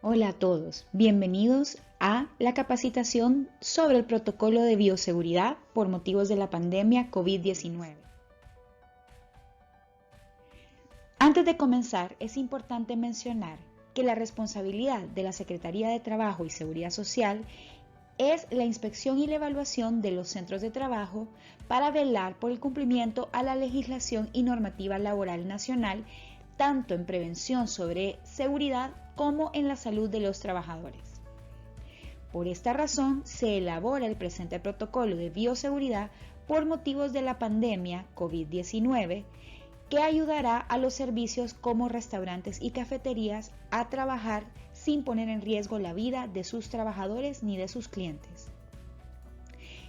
Hola a todos, bienvenidos a la capacitación sobre el protocolo de bioseguridad por motivos de la pandemia COVID-19. Antes de comenzar, es importante mencionar que la responsabilidad de la Secretaría de Trabajo y Seguridad Social es la inspección y la evaluación de los centros de trabajo para velar por el cumplimiento a la legislación y normativa laboral nacional, tanto en prevención sobre seguridad como en la salud de los trabajadores. Por esta razón, se elabora el presente protocolo de bioseguridad por motivos de la pandemia COVID-19, que ayudará a los servicios como restaurantes y cafeterías a trabajar sin poner en riesgo la vida de sus trabajadores ni de sus clientes.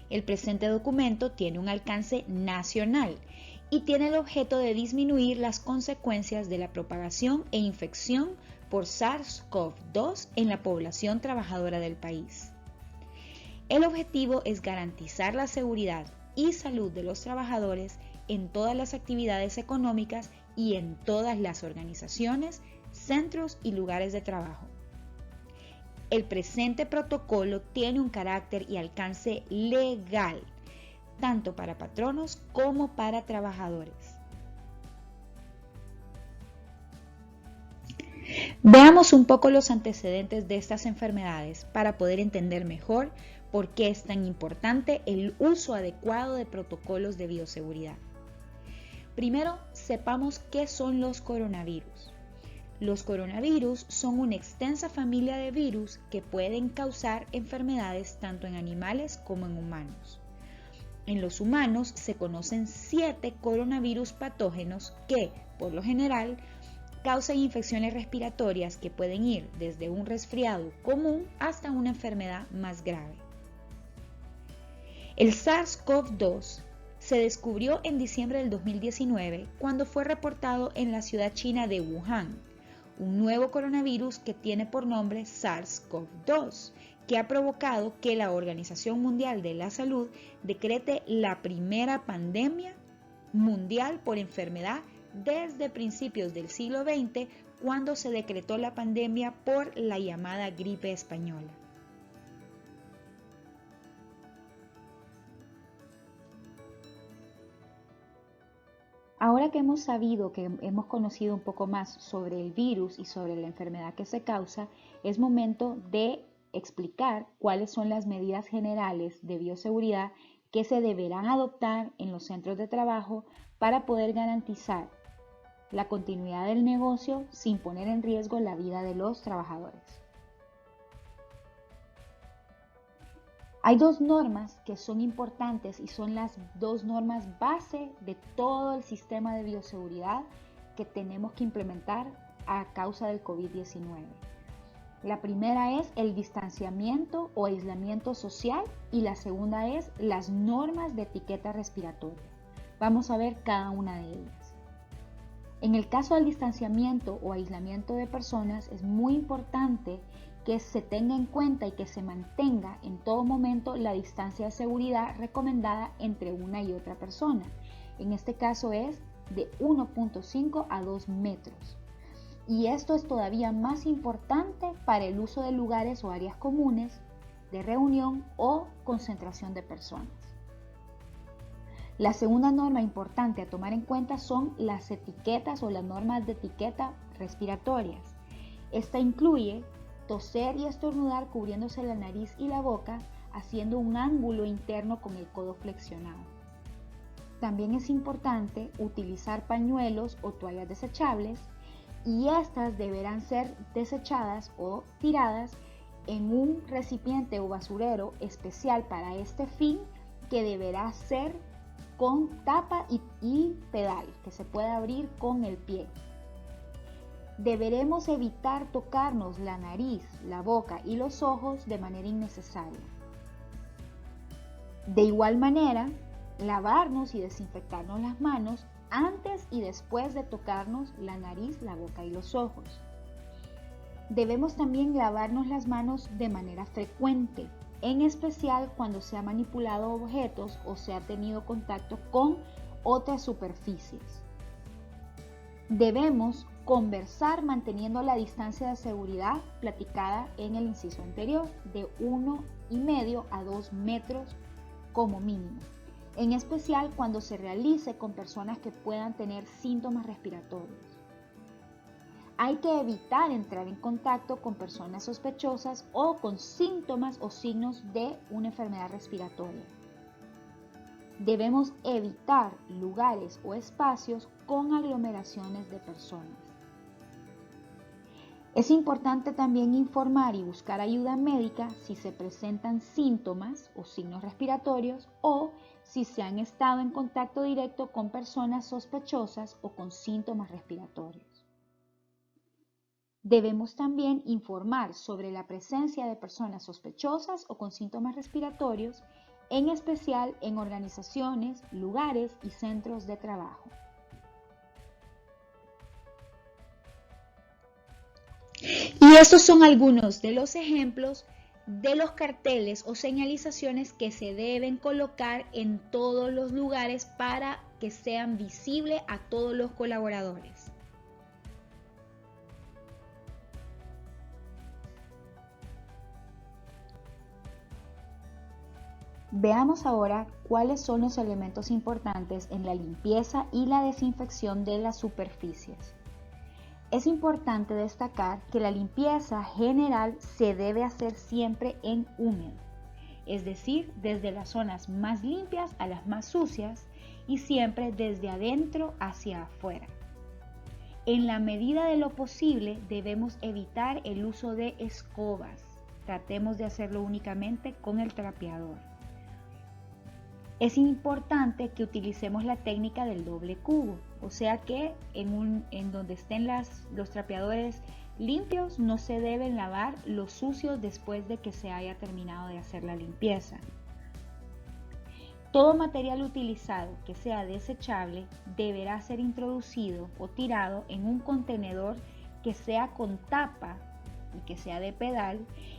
El presente documento tiene un alcance nacional y tiene el objeto de disminuir las consecuencias de la propagación e infección por SARS-CoV-2 en la población trabajadora del país. El objetivo es garantizar la seguridad y salud de los trabajadores en todas las actividades económicas y en todas las organizaciones, centros y lugares de trabajo. El presente protocolo tiene un carácter y alcance legal, tanto para patronos como para trabajadores. Veamos un poco los antecedentes de estas enfermedades para poder entender mejor por qué es tan importante el uso adecuado de protocolos de bioseguridad. Primero, sepamos qué son los coronavirus. Los coronavirus son una extensa familia de virus que pueden causar enfermedades tanto en animales como en humanos. En los humanos se conocen 7 coronavirus patógenos que, por lo general, causan infecciones respiratorias que pueden ir desde un resfriado común hasta una enfermedad más grave. El SARS-CoV-2 se descubrió en diciembre del 2019 cuando fue reportado en la ciudad china de Wuhan, un nuevo coronavirus que tiene por nombre SARS-CoV-2, que ha provocado que la Organización Mundial de la Salud decrete la primera pandemia mundial por enfermedad desde principios del siglo XX, cuando se decretó la pandemia por la llamada gripe española. Ahora que hemos sabido, que hemos conocido un poco más sobre el virus y sobre la enfermedad que se causa, es momento de explicar cuáles son las medidas generales de bioseguridad que se deberán adoptar en los centros de trabajo para poder garantizar la continuidad del negocio sin poner en riesgo la vida de los trabajadores. Hay 2 normas que son importantes y son las 2 normas base de todo el sistema de bioseguridad que tenemos que implementar a causa del COVID-19. La primera es el distanciamiento o aislamiento social y la segunda es las normas de etiqueta respiratoria. Vamos a ver cada una de ellas. En el caso del distanciamiento o aislamiento de personas, es muy importante que se tenga en cuenta y que se mantenga en todo momento la distancia de seguridad recomendada entre una y otra persona. En este caso es de 1.5 a 2 metros. Y esto es todavía más importante para el uso de lugares o áreas comunes de reunión o concentración de personas. La segunda norma importante a tomar en cuenta son las etiquetas o las normas de etiqueta respiratorias. Esta incluye toser y estornudar cubriéndose la nariz y la boca, haciendo un ángulo interno con el codo flexionado. También es importante utilizar pañuelos o toallas desechables y estas deberán ser desechadas o tiradas en un recipiente o basurero especial para este fin, que deberá ser con tapa y pedal que se puede abrir con el pie. Deberemos evitar tocarnos la nariz, la boca y los ojos de manera innecesaria. De igual manera, lavarnos y desinfectarnos las manos antes y después de tocarnos la nariz, la boca y los ojos. Debemos también lavarnos las manos de manera frecuente, en especial cuando se ha manipulado objetos o se ha tenido contacto con otras superficies. Debemos Conversar manteniendo la distancia de seguridad platicada en el inciso anterior de 1,5 a 2 metros como mínimo, en especial cuando se realice con personas que puedan tener síntomas respiratorios. Hay que evitar entrar en contacto con personas sospechosas o con síntomas o signos de una enfermedad respiratoria. Debemos evitar lugares o espacios con aglomeraciones de personas. Es importante también informar y buscar ayuda médica si se presentan síntomas o signos respiratorios o si se han estado en contacto directo con personas sospechosas o con síntomas respiratorios. Debemos también informar sobre la presencia de personas sospechosas o con síntomas respiratorios, en especial en organizaciones, lugares y centros de trabajo. Y estos son algunos de los ejemplos de los carteles o señalizaciones que se deben colocar en todos los lugares para que sean visibles a todos los colaboradores. Veamos ahora cuáles son los elementos importantes en la limpieza y la desinfección de las superficies. Es importante destacar que la limpieza general se debe hacer siempre en húmedo, es decir, desde las zonas más limpias a las más sucias y siempre desde adentro hacia afuera. En la medida de lo posible debemos evitar el uso de escobas. Tratemos de hacerlo únicamente con el trapeador. Es importante que utilicemos la técnica del doble cubo, o sea que en donde estén los trapeadores limpios no se deben lavar los sucios después de que se haya terminado de hacer la limpieza. Todo material utilizado que sea desechable deberá ser introducido o tirado en un contenedor que sea con tapa y que sea de pedal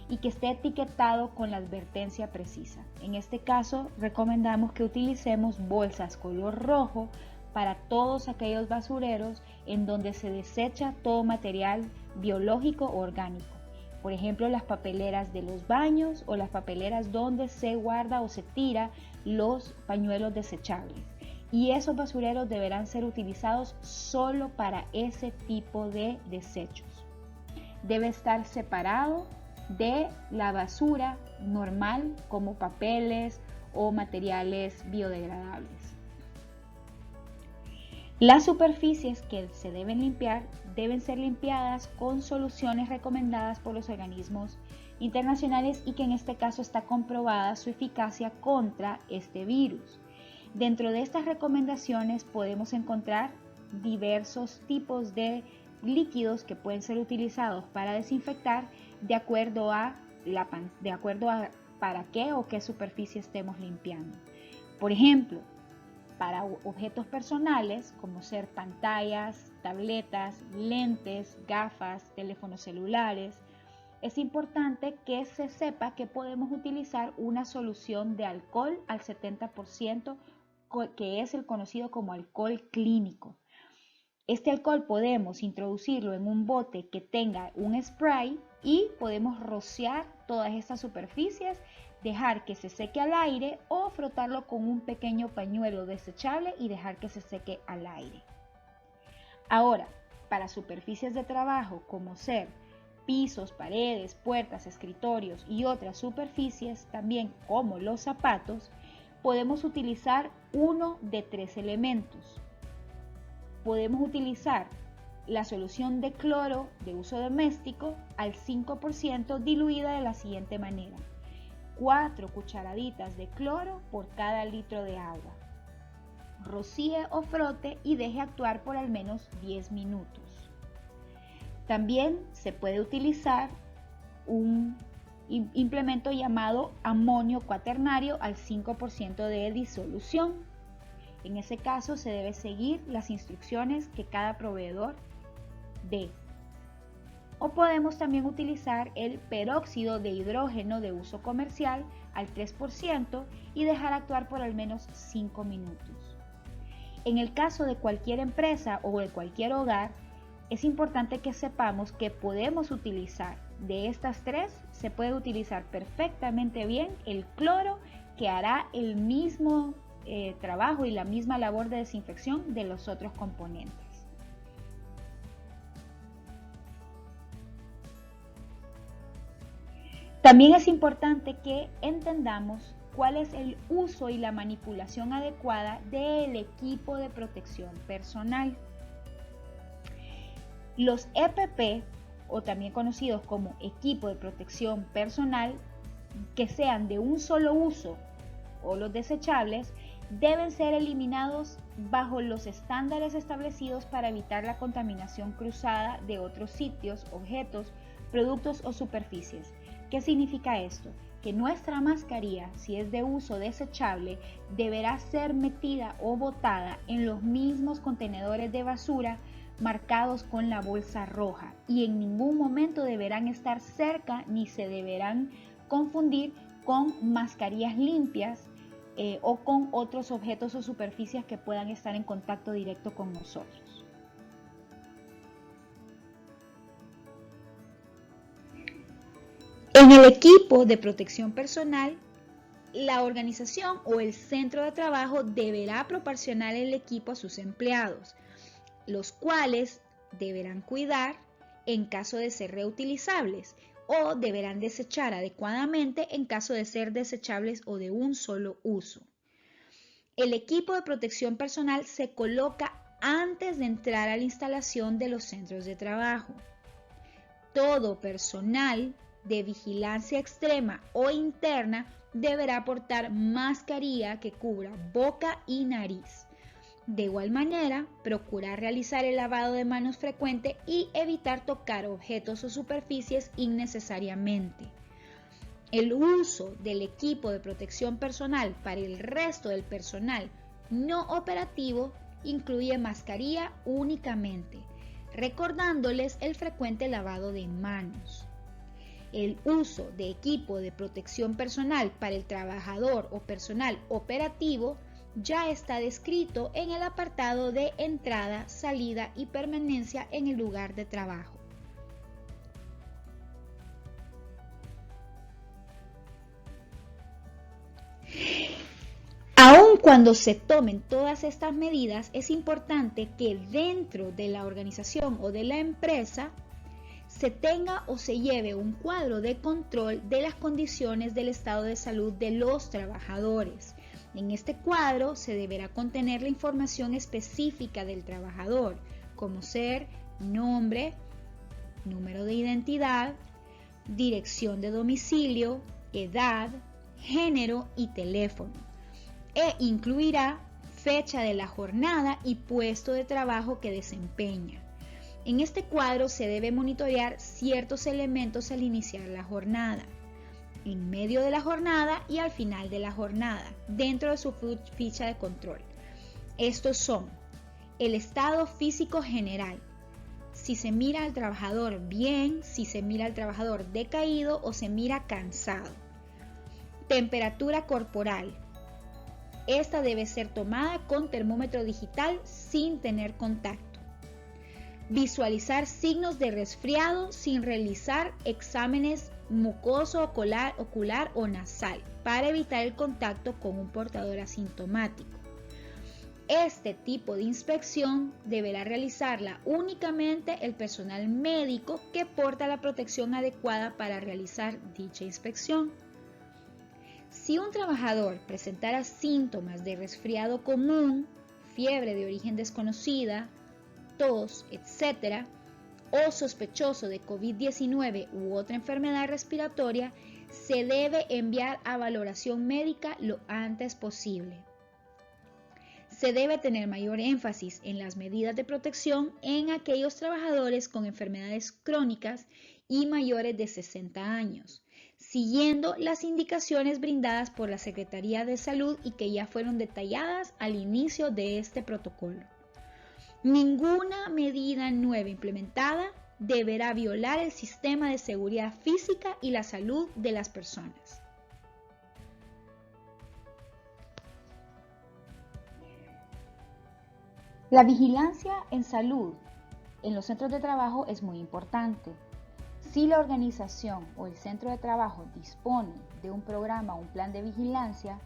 y que esté etiquetado con la advertencia precisa. En este caso, recomendamos que utilicemos bolsas color rojo para todos aquellos basureros en donde se desecha todo material biológico o orgánico. Por ejemplo, las papeleras de los baños o las papeleras donde se guarda o se tira los pañuelos desechables. Y esos basureros deberán ser utilizados solo para ese tipo de desechos. Debe estar separado de la basura normal como papeles o materiales biodegradables. Las superficies que se deben limpiar deben ser limpiadas con soluciones recomendadas por los organismos internacionales y que en este caso está comprobada su eficacia contra este virus. Dentro de estas recomendaciones podemos encontrar diversos tipos de líquidos que pueden ser utilizados para desinfectar de acuerdo a para qué o qué superficie estemos limpiando. Por ejemplo, para objetos personales como ser pantallas, tabletas, lentes, gafas, teléfonos celulares, es importante que se sepa que podemos utilizar una solución de alcohol al 70%, que es el conocido como alcohol clínico. Este alcohol podemos introducirlo en un bote que tenga un spray y podemos rociar todas estas superficies, dejar que se seque al aire o frotarlo con un pequeño pañuelo desechable y dejar que se seque al aire. Ahora, para superficies de trabajo como ser pisos, paredes, puertas, escritorios y otras superficies, también como los zapatos, podemos utilizar uno de 3 elementos. Podemos utilizar la solución de cloro de uso doméstico al 5% diluida de la siguiente manera: 4 cucharaditas de cloro por cada litro de agua. Rocíe o frote y deje actuar por al menos 10 minutos. También se puede utilizar un implemento llamado amonio cuaternario al 5% de disolución. En ese caso se debe seguir las instrucciones que cada proveedor dé. O podemos también utilizar el peróxido de hidrógeno de uso comercial al 3% y dejar actuar por al menos 5 minutos. En el caso de cualquier empresa o de cualquier hogar, es importante que sepamos que podemos utilizar de estas tres, se puede utilizar perfectamente bien el cloro, que hará el mismo trabajo y la misma labor de desinfección de los otros componentes. También es importante que entendamos cuál es el uso y la manipulación adecuada del equipo de protección personal. Los EPP, o también conocidos como equipo de protección personal, que sean de un solo uso o los desechables, deben ser eliminados bajo los estándares establecidos para evitar la contaminación cruzada de otros sitios, objetos, productos o superficies. ¿Qué significa esto? Que nuestra mascarilla, si es de uso desechable, deberá ser metida o botada en los mismos contenedores de basura marcados con la bolsa roja, y en ningún momento deberán estar cerca ni se deberán confundir con mascarillas limpias o con otros objetos o superficies que puedan estar en contacto directo con nosotros. En el equipo de protección personal, la organización o el centro de trabajo deberá proporcionar el equipo a sus empleados, los cuales deberán cuidar en caso de ser reutilizables o deberán desechar adecuadamente en caso de ser desechables o de un solo uso. El equipo de protección personal se coloca antes de entrar a la instalación de los centros de trabajo. Todo personal de vigilancia extrema o interna deberá portar mascarilla que cubra boca y nariz. De igual manera, procurar realizar el lavado de manos frecuente y evitar tocar objetos o superficies innecesariamente. El uso del equipo de protección personal para el resto del personal no operativo incluye mascarilla únicamente, recordándoles el frecuente lavado de manos. El uso de equipo de protección personal para el trabajador o personal operativo ya está descrito en el apartado de entrada, salida y permanencia en el lugar de trabajo. Aun cuando se tomen todas estas medidas, es importante que dentro de la organización o de la empresa se tenga o se lleve un cuadro de control de las condiciones del estado de salud de los trabajadores. En este cuadro se deberá contener la información específica del trabajador, como ser nombre, número de identidad, dirección de domicilio, edad, género y teléfono, e incluirá fecha de la jornada y puesto de trabajo que desempeña. En este cuadro se debe monitorear ciertos elementos al iniciar la jornada, en medio de la jornada y al final de la jornada, dentro de su ficha de control. Estos son el estado físico general, si se mira al trabajador bien, si se mira al trabajador decaído o se mira cansado. Temperatura corporal. Esta debe ser tomada con termómetro digital sin tener contacto. Visualizar signos de resfriado sin realizar exámenes mucoso, ocular o nasal para evitar el contacto con un portador asintomático. Este tipo de inspección deberá realizarla únicamente el personal médico que porta la protección adecuada para realizar dicha inspección. Si un trabajador presentara síntomas de resfriado común, fiebre de origen desconocida, tos, etc., o sospechoso de COVID-19 u otra enfermedad respiratoria, se debe enviar a valoración médica lo antes posible. Se debe tener mayor énfasis en las medidas de protección en aquellos trabajadores con enfermedades crónicas y mayores de 60 años, siguiendo las indicaciones brindadas por la Secretaría de Salud y que ya fueron detalladas al inicio de este protocolo. Ninguna medida nueva implementada deberá violar el sistema de seguridad física y la salud de las personas. La vigilancia en salud en los centros de trabajo es muy importante. Si la organización o el centro de trabajo dispone de un programa o un plan de vigilancia,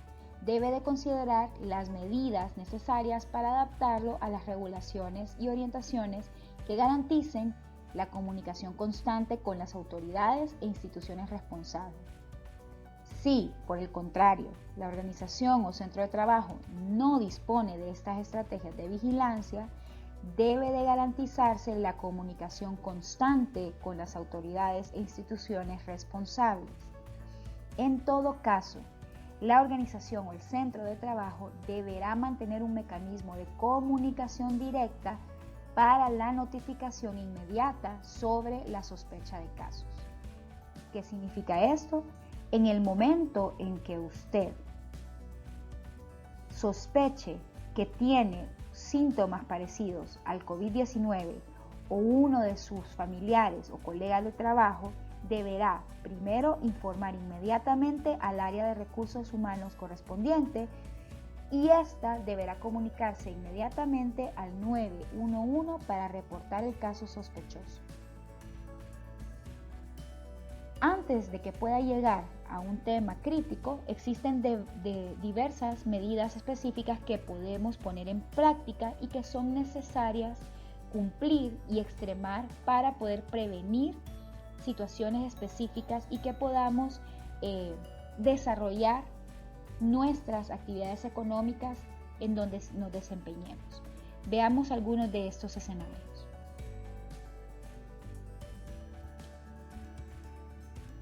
debe de considerar las medidas necesarias para adaptarlo a las regulaciones y orientaciones que garanticen la comunicación constante con las autoridades e instituciones responsables. Si, por el contrario, la organización o centro de trabajo no dispone de estas estrategias de vigilancia, debe de garantizarse la comunicación constante con las autoridades e instituciones responsables. En todo caso, la organización o el centro de trabajo deberá mantener un mecanismo de comunicación directa para la notificación inmediata sobre la sospecha de casos. ¿Qué significa esto? En el momento en que usted sospeche que tiene síntomas parecidos al COVID-19 o uno de sus familiares o colegas de trabajo, deberá primero informar inmediatamente al área de recursos humanos correspondiente y ésta deberá comunicarse inmediatamente al 911 para reportar el caso sospechoso. Antes de que pueda llegar a un tema crítico, existen diversas medidas específicas que podemos poner en práctica y que son necesarias cumplir y extremar para poder prevenir situaciones específicas y que podamos desarrollar nuestras actividades económicas en donde nos desempeñemos. Veamos algunos de estos escenarios.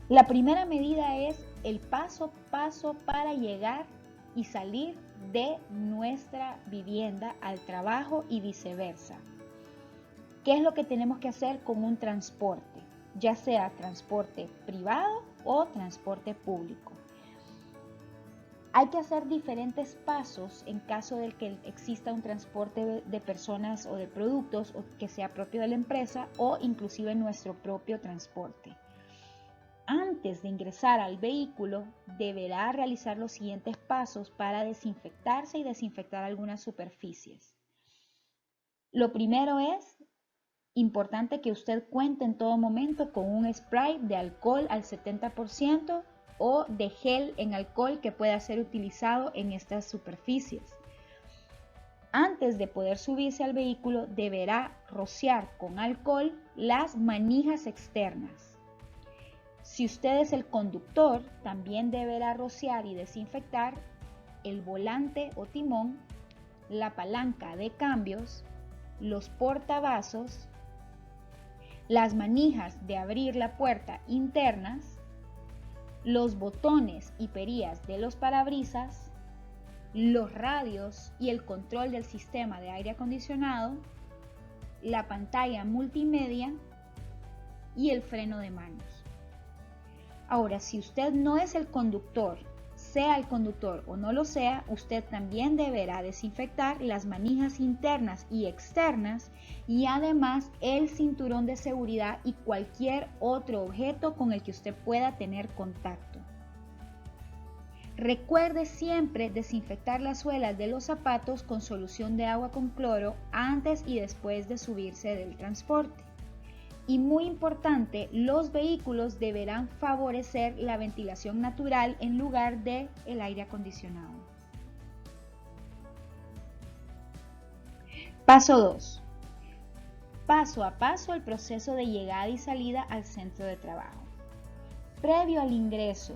La primera medida es el paso a paso para llegar y salir de nuestra vivienda al trabajo y viceversa. ¿Qué es lo que tenemos que hacer con un transporte? Ya sea transporte privado o transporte público. Hay que hacer diferentes pasos en caso de que exista un transporte de personas o de productos o que sea propio de la empresa o inclusive nuestro propio transporte. Antes de ingresar al vehículo, deberá realizar los siguientes pasos para desinfectarse y desinfectar algunas superficies. Lo primero es importante que usted cuente en todo momento con un spray de alcohol al 70% o de gel en alcohol que pueda ser utilizado en estas superficies. Antes de poder subirse al vehículo, deberá rociar con alcohol las manijas externas. Si usted es el conductor, también deberá rociar y desinfectar el volante o timón, la palanca de cambios, los portavasos, las manijas de abrir la puerta internas, los botones y perillas de los parabrisas, los radios y el control del sistema de aire acondicionado, la pantalla multimedia y el freno de manos. Ahora, si usted no es el conductor, sea el conductor o no lo sea, usted también deberá desinfectar las manijas internas y externas y además el cinturón de seguridad y cualquier otro objeto con el que usted pueda tener contacto. Recuerde siempre desinfectar las suelas de los zapatos con solución de agua con cloro antes y después de subirse del transporte. Y muy importante, los vehículos deberán favorecer la ventilación natural en lugar del aire acondicionado. Paso 2. Paso a paso el proceso de llegada y salida al centro de trabajo. Previo al ingreso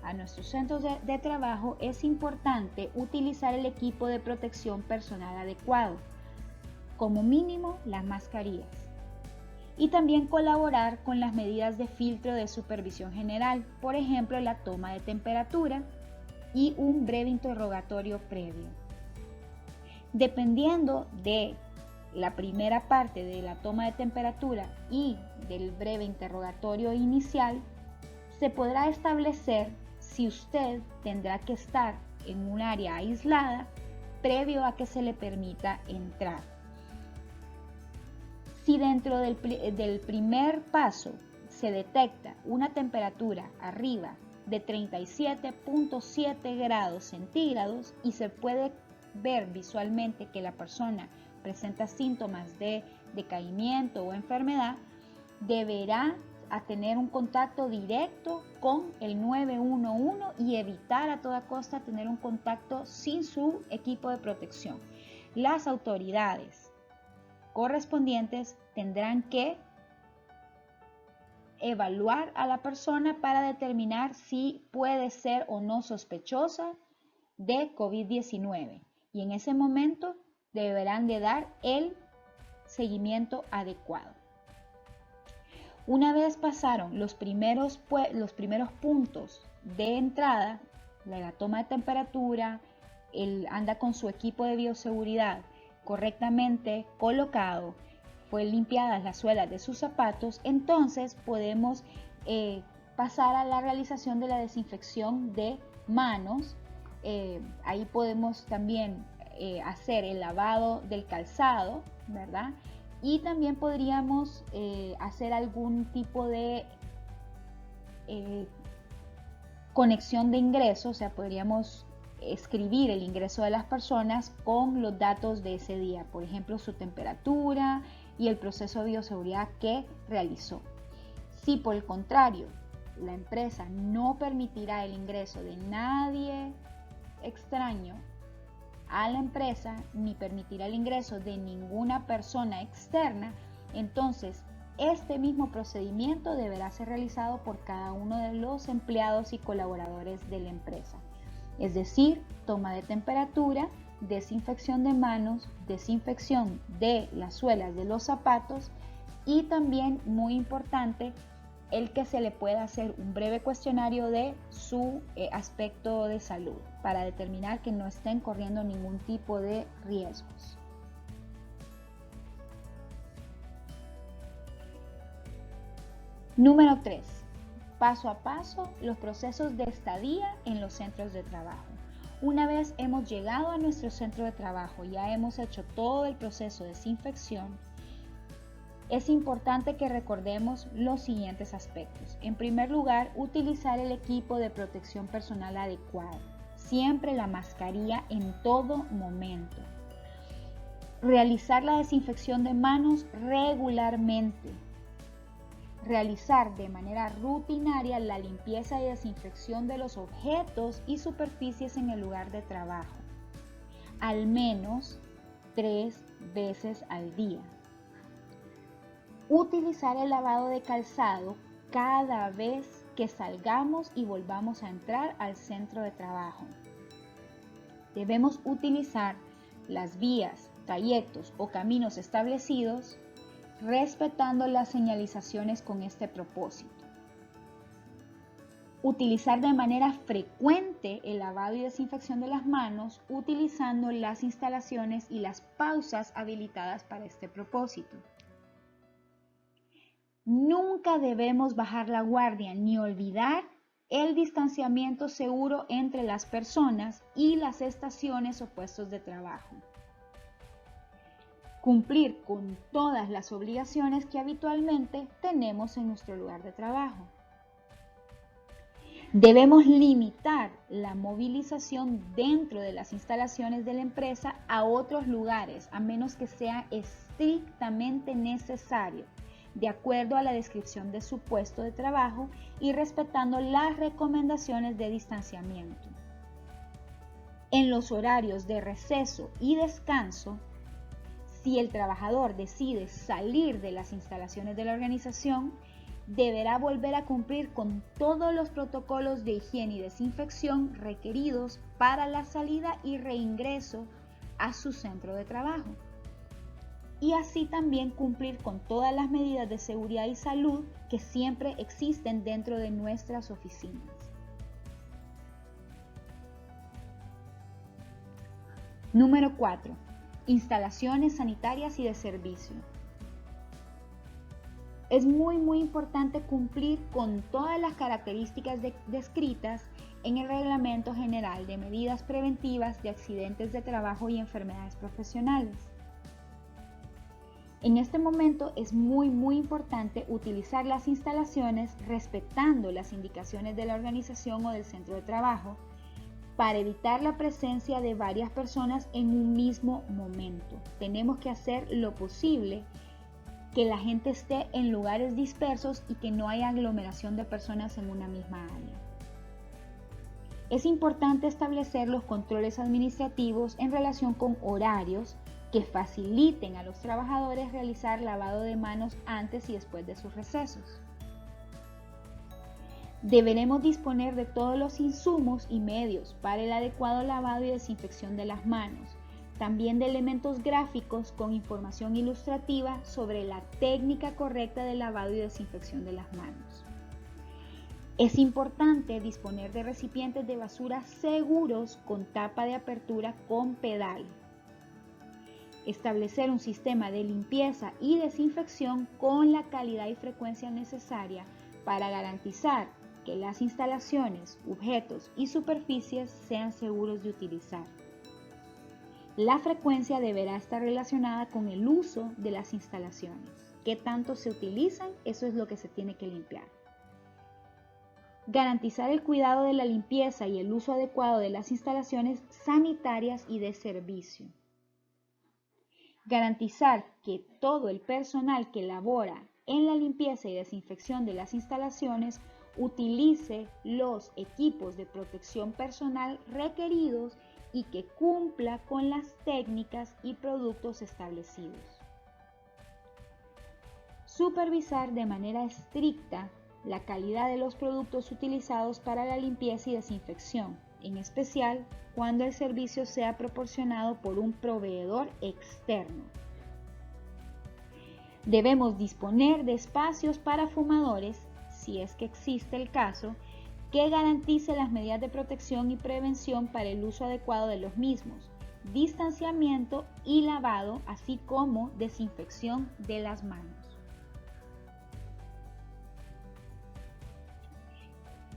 a nuestros centros de trabajo es importante utilizar el equipo de protección personal adecuado, como mínimo las mascarillas. Y también colaborar con las medidas de filtro de supervisión general, por ejemplo, la toma de temperatura y un breve interrogatorio previo. Dependiendo de la primera parte de la toma de temperatura y del breve interrogatorio inicial, se podrá establecer si usted tendrá que estar en un área aislada previo a que se le permita entrar. Si dentro del primer paso se detecta una temperatura arriba de 37.7 grados centígrados y se puede ver visualmente que la persona presenta síntomas de decaimiento o enfermedad, deberá tener un contacto directo con el 911 y evitar a toda costa tener un contacto sin su equipo de protección. Las autoridades correspondientes tendrán que evaluar a la persona para determinar si puede ser o no sospechosa de COVID-19 y en ese momento deberán de dar el seguimiento adecuado. Una vez pasaron los primeros puntos de entrada, la toma de temperatura, anda con su equipo de bioseguridad correctamente colocado, fue limpiadas las suelas de sus zapatos, entonces podemos pasar a la realización de la desinfección de manos. Ahí podemos también hacer el lavado del calzado, ¿verdad? Y también podríamos hacer algún tipo de conexión de ingreso, o sea, podríamos escribir el ingreso de las personas con los datos de ese día, por ejemplo, su temperatura y el proceso de bioseguridad que realizó. Si por el contrario, la empresa no permitirá el ingreso de nadie extraño a la empresa ni permitirá el ingreso de ninguna persona externa, entonces este mismo procedimiento deberá ser realizado por cada uno de los empleados y colaboradores de la empresa. Es decir, toma de temperatura, desinfección de manos, desinfección de las suelas de los zapatos y también, muy importante, el que se le pueda hacer un breve cuestionario de su aspecto de salud para determinar que no estén corriendo ningún tipo de riesgos. Número 3. Paso a paso, los procesos de estadía en los centros de trabajo. Una vez hemos llegado a nuestro centro de trabajo, ya hemos hecho todo el proceso de desinfección, es importante que recordemos los siguientes aspectos. En primer lugar, utilizar el equipo de protección personal adecuado. Siempre la mascarilla en todo momento. Realizar la desinfección de manos regularmente. Realizar de manera rutinaria la limpieza y desinfección de los objetos y superficies en el lugar de trabajo. Al menos 3 veces al día. Utilizar el lavado de calzado cada vez que salgamos y volvamos a entrar al centro de trabajo. Debemos utilizar las vías, trayectos o caminos establecidos respetando las señalizaciones con este propósito. Utilizar de manera frecuente el lavado y desinfección de las manos utilizando las instalaciones y las pausas habilitadas para este propósito. Nunca debemos bajar la guardia ni olvidar el distanciamiento seguro entre las personas y las estaciones o puestos de trabajo. Cumplir con todas las obligaciones que habitualmente tenemos en nuestro lugar de trabajo. Debemos limitar la movilización dentro de las instalaciones de la empresa a otros lugares, a menos que sea estrictamente necesario, de acuerdo a la descripción de su puesto de trabajo y respetando las recomendaciones de distanciamiento. En los horarios de receso y descanso, si el trabajador decide salir de las instalaciones de la organización, deberá volver a cumplir con todos los protocolos de higiene y desinfección requeridos para la salida y reingreso a su centro de trabajo. Y así también cumplir con todas las medidas de seguridad y salud que siempre existen dentro de nuestras oficinas. Número 4. Instalaciones sanitarias y de servicio. Es muy importante cumplir con todas las características descritas en el Reglamento General de Medidas Preventivas de Accidentes de Trabajo y Enfermedades Profesionales. En este momento es muy importante utilizar las instalaciones respetando las indicaciones de la organización o del centro de trabajo para evitar la presencia de varias personas en un mismo momento. Tenemos que hacer lo posible que la gente esté en lugares dispersos y que no haya aglomeración de personas en una misma área. Es importante establecer los controles administrativos en relación con horarios que faciliten a los trabajadores realizar lavado de manos antes y después de sus recesos. Deberemos disponer de todos los insumos y medios para el adecuado lavado y desinfección de las manos, también de elementos gráficos con información ilustrativa sobre la técnica correcta de lavado y desinfección de las manos. Es importante disponer de recipientes de basura seguros con tapa de apertura con pedal. Establecer un sistema de limpieza y desinfección con la calidad y frecuencia necesaria para garantizar que las instalaciones, objetos y superficies sean seguros de utilizar. La frecuencia deberá estar relacionada con el uso de las instalaciones. ¿Qué tanto se utilizan? Eso es lo que se tiene que limpiar. Garantizar el cuidado de la limpieza y el uso adecuado de las instalaciones sanitarias y de servicio. Garantizar que todo el personal que labora en la limpieza y desinfección de las instalaciones utilice los equipos de protección personal requeridos y que cumpla con las técnicas y productos establecidos. Supervisar de manera estricta la calidad de los productos utilizados para la limpieza y desinfección, en especial cuando el servicio sea proporcionado por un proveedor externo. Debemos disponer de espacios para fumadores, si es que existe el caso, que garantice las medidas de protección y prevención para el uso adecuado de los mismos, distanciamiento y lavado, así como desinfección de las manos.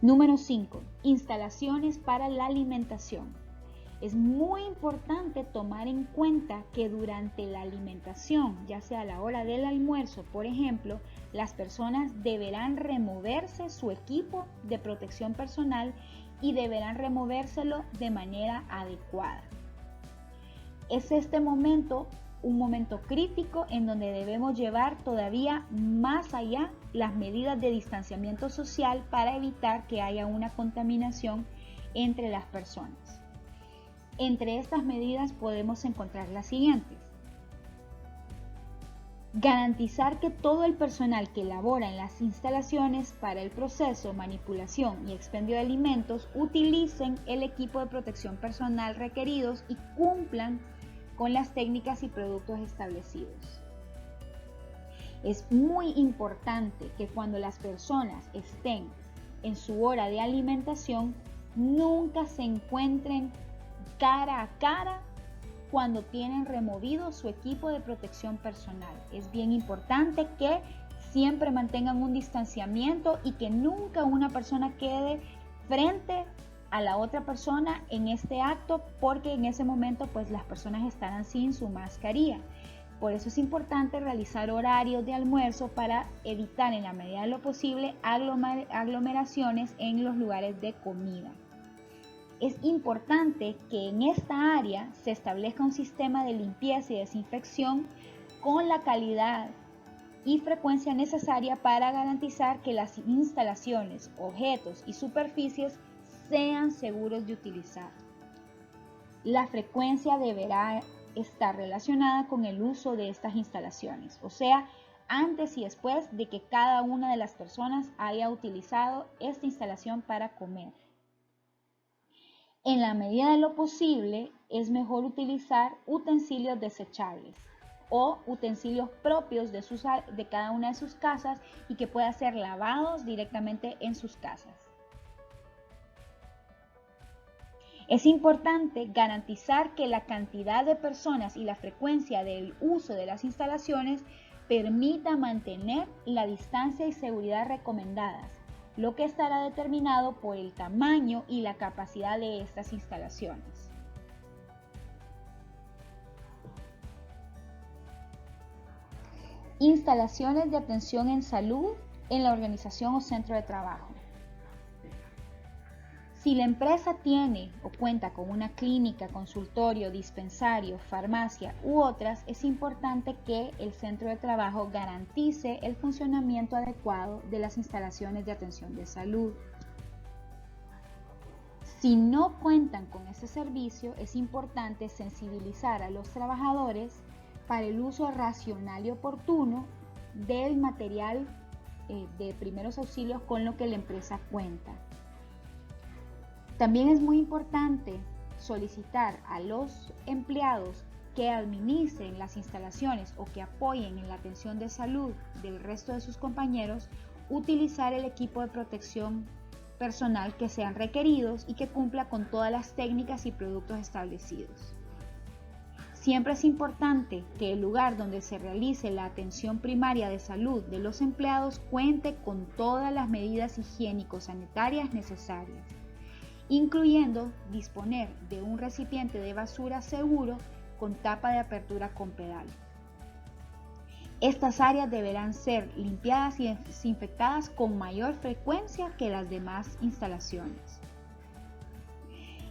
Número 5. Instalaciones para la alimentación. Es muy importante tomar en cuenta que durante la alimentación, ya sea a la hora del almuerzo, por ejemplo, las personas deberán removerse su equipo de protección personal y deberán removérselo de manera adecuada. Es este momento un momento crítico en donde debemos llevar todavía más allá las medidas de distanciamiento social para evitar que haya una contaminación entre las personas. Entre estas medidas podemos encontrar las siguientes. Garantizar que todo el personal que labora en las instalaciones para el proceso, manipulación y expendio de alimentos utilicen el equipo de protección personal requeridos y cumplan con las técnicas y productos establecidos. Es muy importante que cuando las personas estén en su hora de alimentación, nunca se encuentren cara a cara cuando tienen removido su equipo de protección personal. Es bien importante que siempre mantengan un distanciamiento y que nunca una persona quede frente a la otra persona en este acto, porque en ese momento pues las personas estarán sin su mascarilla. Por eso es importante realizar horarios de almuerzo para evitar en la medida de lo posible aglomeraciones en los lugares de comida. Es importante que en esta área se establezca un sistema de limpieza y desinfección con la calidad y frecuencia necesaria para garantizar que las instalaciones, objetos y superficies sean seguros de utilizar. La frecuencia deberá estar relacionada con el uso de estas instalaciones, o sea, antes y después de que cada una de las personas haya utilizado esta instalación para comer. En la medida de lo posible, es mejor utilizar utensilios desechables o utensilios propios de cada una de sus casas y que puedan ser lavados directamente en sus casas. Es importante garantizar que la cantidad de personas y la frecuencia del uso de las instalaciones permita mantener la distancia y seguridad recomendadas, lo que estará determinado por el tamaño y la capacidad de estas instalaciones. Instalaciones de atención en salud en la organización o centro de trabajo. Si la empresa tiene o cuenta con una clínica, consultorio, dispensario, farmacia u otras, es importante que el centro de trabajo garantice el funcionamiento adecuado de las instalaciones de atención de salud. Si no cuentan con ese servicio, es importante sensibilizar a los trabajadores para el uso racional y oportuno del material de primeros auxilios con lo que la empresa cuenta. También es muy importante solicitar a los empleados que administren las instalaciones o que apoyen en la atención de salud del resto de sus compañeros, utilizar el equipo de protección personal que sean requeridos y que cumpla con todas las técnicas y productos establecidos. Siempre es importante que el lugar donde se realice la atención primaria de salud de los empleados cuente con todas las medidas higiénico-sanitarias necesarias, incluyendo disponer de un recipiente de basura seguro con tapa de apertura con pedal. Estas áreas deberán ser limpiadas y desinfectadas con mayor frecuencia que las demás instalaciones.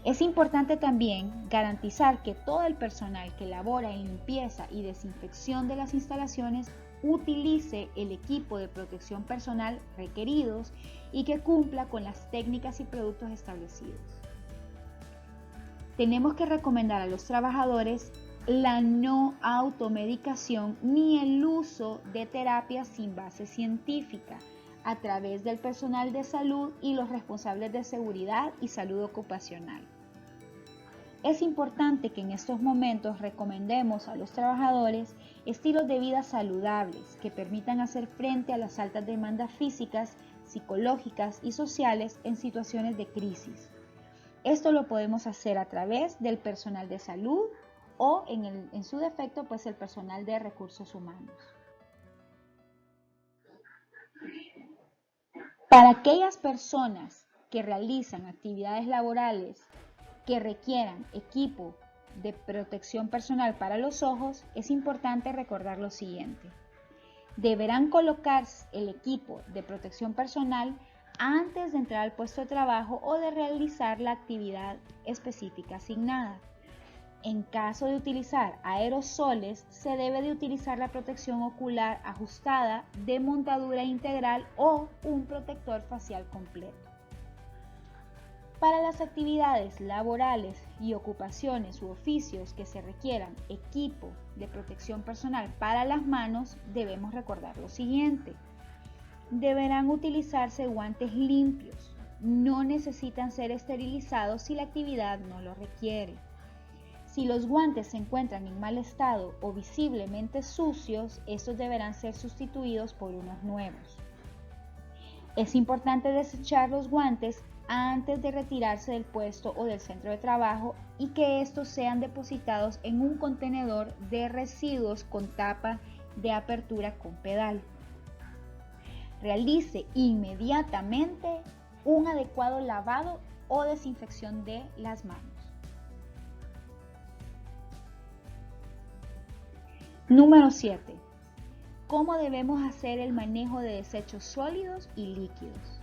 Es importante también garantizar que todo el personal que labora en limpieza y desinfección de las instalaciones utilice el equipo de protección personal requeridos y que cumpla con las técnicas y productos establecidos. Tenemos que recomendar a los trabajadores la no automedicación ni el uso de terapias sin base científica a través del personal de salud y los responsables de seguridad y salud ocupacional. Es importante que en estos momentos recomendemos a los trabajadores estilos de vida saludables que permitan hacer frente a las altas demandas físicas, psicológicas y sociales en situaciones de crisis. Esto lo podemos hacer a través del personal de salud o en su defecto, pues el personal de recursos humanos. Para aquellas personas que realizan actividades laborales que requieran equipo de protección personal para los ojos, es importante recordar lo siguiente. Deberán colocar el equipo de protección personal antes de entrar al puesto de trabajo o de realizar la actividad específica asignada. En caso de utilizar aerosoles, se debe de utilizar la protección ocular ajustada de montadura integral o un protector facial completo. Para las actividades laborales y ocupaciones u oficios que se requieran equipo de protección personal para las manos, debemos recordar lo siguiente. Deberán utilizarse guantes limpios. No necesitan ser esterilizados si la actividad no lo requiere. Si los guantes se encuentran en mal estado o visiblemente sucios, estos deberán ser sustituidos por unos nuevos. Es importante desechar los guantes antes de retirarse del puesto o del centro de trabajo y que estos sean depositados en un contenedor de residuos con tapa de apertura con pedal. Realice inmediatamente un adecuado lavado o desinfección de las manos. Número 7. ¿Cómo debemos hacer el manejo de desechos sólidos y líquidos?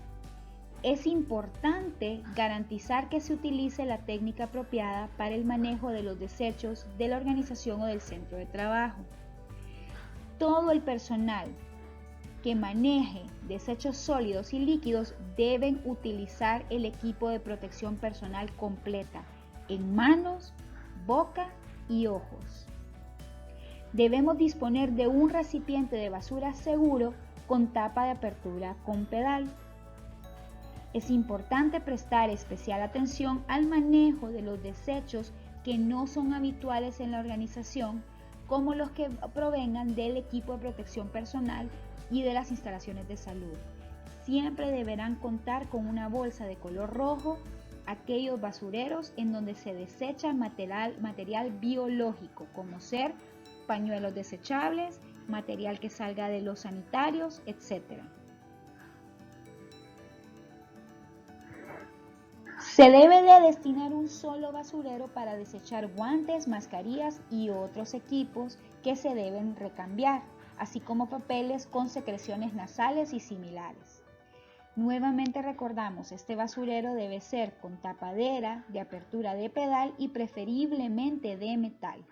Es importante garantizar que se utilice la técnica apropiada para el manejo de los desechos de la organización o del centro de trabajo. Todo el personal que maneje desechos sólidos y líquidos deben utilizar el equipo de protección personal completa en manos, boca y ojos. Debemos disponer de un recipiente de basura seguro con tapa de apertura con pedal. Es importante prestar especial atención al manejo de los desechos que no son habituales en la organización, como los que provengan del equipo de protección personal y de las instalaciones de salud. Siempre deberán contar con una bolsa de color rojo aquellos basureros en donde se desecha material biológico, como ser pañuelos desechables, material que salga de los sanitarios, etc. Se debe de destinar un solo basurero para desechar guantes, mascarillas y otros equipos que se deben recambiar, así como papeles con secreciones nasales y similares. Nuevamente recordamos, este basurero debe ser con tapadera, de apertura de pedal y preferiblemente de metal.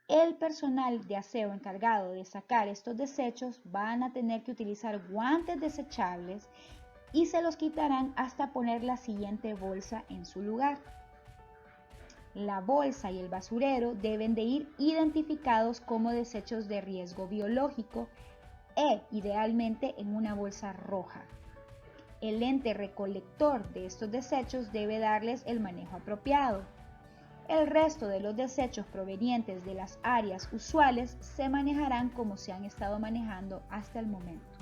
El personal de aseo encargado de sacar estos desechos van a tener que utilizar guantes desechables y se los quitarán hasta poner la siguiente bolsa en su lugar. La bolsa y el basurero deben de ir identificados como desechos de riesgo biológico e idealmente en una bolsa roja. El ente recolector de estos desechos debe darles el manejo apropiado. El resto de los desechos provenientes de las áreas usuales se manejarán como se han estado manejando hasta el momento.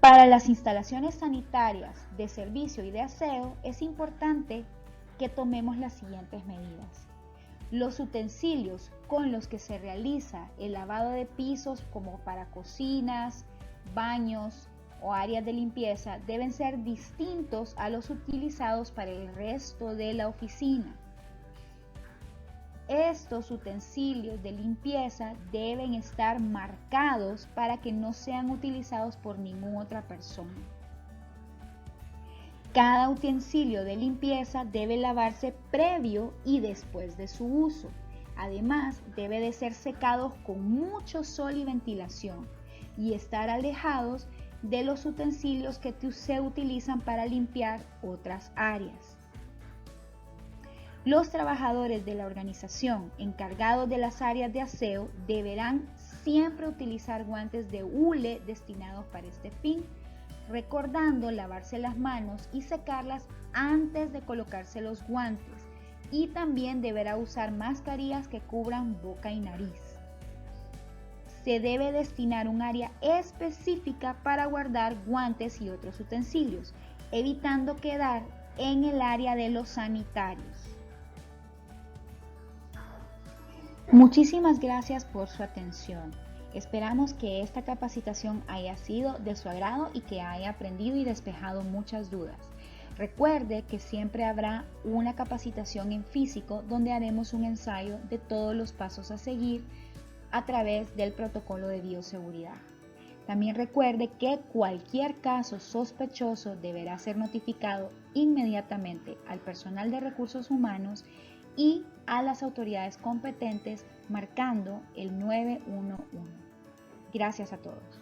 Para las instalaciones sanitarias de servicio y de aseo es importante que tomemos las siguientes medidas. Los utensilios con los que se realiza el lavado de pisos como para cocinas, baños o áreas de limpieza deben ser distintos a los utilizados para el resto de la oficina. Estos utensilios de limpieza deben estar marcados para que no sean utilizados por ninguna otra persona. Cada utensilio de limpieza debe lavarse previo y después de su uso. Además, debe de ser secados con mucho sol y ventilación y estar alejados de los utensilios que se utilizan para limpiar otras áreas. Los trabajadores de la organización encargados de las áreas de aseo deberán siempre utilizar guantes de hule destinados para este fin, recordando lavarse las manos y secarlas antes de colocarse los guantes, y también deberá usar mascarillas que cubran boca y nariz. Se debe destinar un área específica para guardar guantes y otros utensilios, evitando quedar en el área de los sanitarios. Muchísimas gracias por su atención. Esperamos que esta capacitación haya sido de su agrado y que haya aprendido y despejado muchas dudas. Recuerde que siempre habrá una capacitación en físico donde haremos un ensayo de todos los pasos a seguir a través del protocolo de bioseguridad. También recuerde que cualquier caso sospechoso deberá ser notificado inmediatamente al personal de recursos humanos y a las autoridades competentes marcando el 911. Gracias a todos.